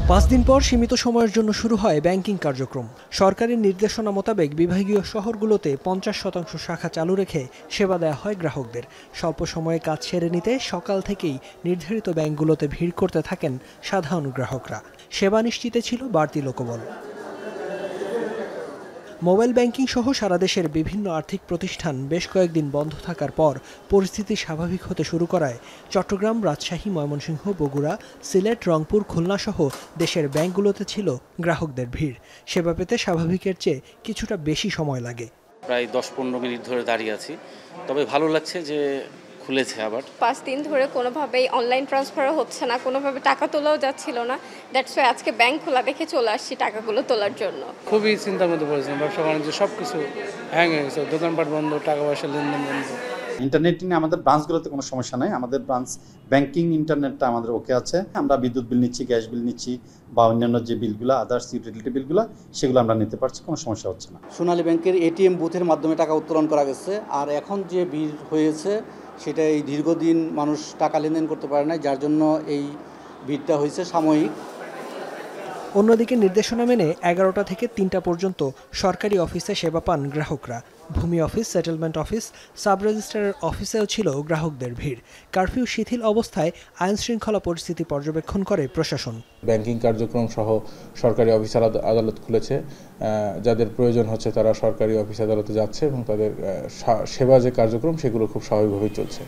5 দিন পর সীমিত সময়ের জন্য শুরু হয় ব্যাংকিং কার্যক্রম। সরকারি নির্দেশনা মোতাবেক বিভাগীয় শহরগুলোতে 50% শাখা চালু রেখে সেবা দেওয়া হয় গ্রাহকদের। স্বল্প সময়ে কাজ সেরে নিতে সকাল থেকেই নির্ধারিত ব্যাংকগুলোতে ভিড় করতে থাকেন সাধারণ গ্রাহকরা। সেবা নিশ্চিতে ছিল বাড়তি লোকবল। মোবাইল ব্যাংকিং সহ সারা দেশের বিভিন্ন আর্থিক প্রতিষ্ঠান বেশ কয়েকদিন বন্ধ থাকার পর পরিস্থিতি স্বাভাবিক হতে শুরু করায় চট্টগ্রাম, রাজশাহী, ময়মনসিংহ, বগুড়া, সিলেট, রংপুর, খুলনা সহ দেশের ব্যাংকগুলোতে ছিল গ্রাহকদের ভিড়। সেবা পেতে স্বাভাবিকের চেয়ে কিছুটা বেশি সময় লাগে। প্রায় 10-15 মিনিট ধরে দাঁড়িয়ে আছি, তবে ভালো লাগছে যে খুলেছে আবার। 5 দিন ধরে কোনোভাবেই অনলাইন ট্রান্সফারও হচ্ছে না, কোনোভাবে টাকা তোলাও যাচ্ছিল না। দ্যাটস ওয়াই আজকে ব্যাংক খোলা দেখে চলে আসছি টাকাগুলো তোলার জন্য। খুবই চিন্তার মধ্যে পড়েছিলাম, ব্যবসা বাণিজ্য সব কিছু হ্যাং হয়ে গেছে, দোকানপাট বন্ধ, টাকা পয়সা লেনদেন বন্ধ। ইন্টারনেট নিয়ে আমাদের ব্রাঞ্চগুলোতে কোনো সমস্যা নাই। আমাদের ব্রাঞ্চ ব্যাংকিং ইন্টারনেটটা আমাদের ওকে আছে। আমরা বিদ্যুৎ বিল নিচ্ছি, গ্যাস বিল নিচ্ছি বা অন্যান্য যে বিলগুলো, আদার্স ইউটিলিটি বিলগুলো, সেগুলো আমরা নিতে পারছি, কোনো সমস্যা হচ্ছে না। সোনালী ব্যাংকের এটিএম বুথের মাধ্যমে টাকা উত্তোলন করা গেছে। আর এখন যে ভিড় হয়েছে সেটা এই দীর্ঘদিন মানুষ টাকা লেনদেন করতে পারে না, যার জন্য এই ভিড়টা হয়েছে সাময়িক। অন্যদিকে নির্দেশনা মেনে 11টা থেকে 3টা পর্যন্ত সরকারি অফিসে সেবা পান গ্রাহকরা। ভূমি অফিস, সেটেলমেন্ট অফিস, সাব রেজিস্ট্রারের অফিসেও ছিল গ্রাহকদের ভিড়। কারফিউ শিথিল অবস্থায় আইন শৃঙ্খলা পরিস্থিতি পর্যবেক্ষণ করে প্রশাসন। ব্যাংকিং কার্যক্রম সহ সরকারি অফিস আদালত খুলেছে। যাদের প্রয়োজন হচ্ছে তারা সরকারি অফিস আদালতে যাচ্ছে এবং তাদের সেবা যে কার্যক্রম সেগুলো খুব স্বাভাবিকভাবেই চলছে।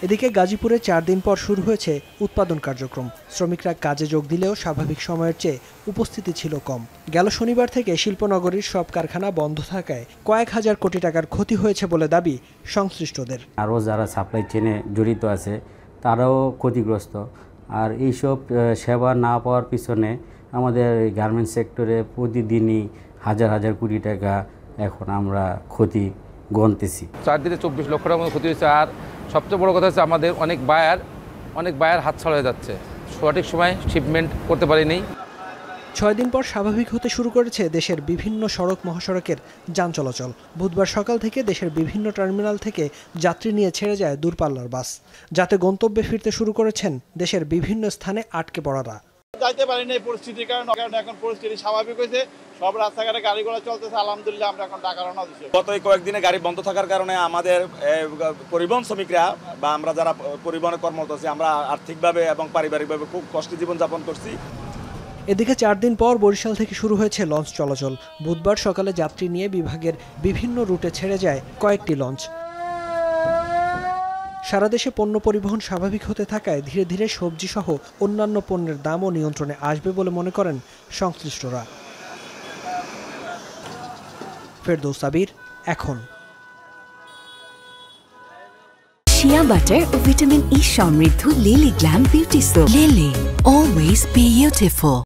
এদিকে গাজীপুরে 4 দিন পর শুরু হয়েছে উৎপাদন কার্যক্রম। শ্রমিকরা কাজে যোগ দিলেও স্বাভাবিক সময়ের চেয়ে উপস্থিতি ছিল কম। গেল শনিবার থেকে শিল্পনগরীর সব কারখানা বন্ধ থাকায় কয়েক হাজার কোটি টাকার ক্ষতি হয়েছে বলে দাবি সংশ্লিষ্টদের। আরও যারা সাপ্লাই চেনে জড়িত আছে তারাও ক্ষতিগ্রস্ত। আর এইসব সেবা না পাওয়ার পিছনে আমাদের গার্মেন্টস সেক্টরে প্রতিদিনই হাজার হাজার কোটি টাকা এখন আমরা ক্ষতি গণতেছি। 4 দিনে 24 লক্ষ টাকার মতো ক্ষতি হয়েছে। আর সবচেয়ে বড় কথা হচ্ছে আমাদের অনেক বায়ার হাতছাড়া হয়ে যাচ্ছে, সঠিক সময় শিপমেন্ট করতে পারেনি। 6 দিন পর স্বাভাবিক হতে শুরু করেছে দেশের বিভিন্ন সড়ক মহাসড়কের যান চলাচল। বুধবার সকাল থেকে দেশের বিভিন্ন টার্মিনাল থেকে যাত্রী নিয়ে ছেড়ে যায় দূরপাল্লার বাস, যাতে গন্তব্যে ফিরতে শুরু করেছেন দেশের বিভিন্ন স্থানে আটকে পড়ারা। যাইতে পারিনি এই পরিস্থিতির কারণে এখন পরিস্থিতি স্বাভাবিক হয়েছে, সব রাস্তাঘাটে গাড়িগুলো চলতেছে, আলহামদুলিল্লাহ। আমরা এখন ঢাকা রওনা দিচ্ছি। গত কয়েকদিনে গাড়ি বন্ধ থাকার কারণে আমাদের পরিবহন শ্রমিকরা বা আমরা যারা পরিবহনে কর্মরত আছি, আমরা আর্থিকভাবে এবং পারিবারিকভাবে খুব কষ্টে জীবনযাপন করছি। এদিকে 4 দিন পর বরিশাল থেকে শুরু হয়েছে লঞ্চ চলাচল। বুধবার সকালে যাত্রী নিয়ে বিভাগের বিভিন্ন রুটে ছেড়ে যায় কয়েকটি লঞ্চ। সারা দেশে পণ্য পরিবহন স্বাভাবিক হতে থাকায় ধীরে ধীরে সবজি সহ অন্যান্য পণ্যের দামও নিয়ন্ত্রণে আসবে বলে মনে করেন সংশ্লিষ্টরা। ফেরদৌস সাবির, এখন। শিয়া বাটার ও ভিটামিন ই সমৃদ্ধ lily glam beauty soap. Lily, always beautiful.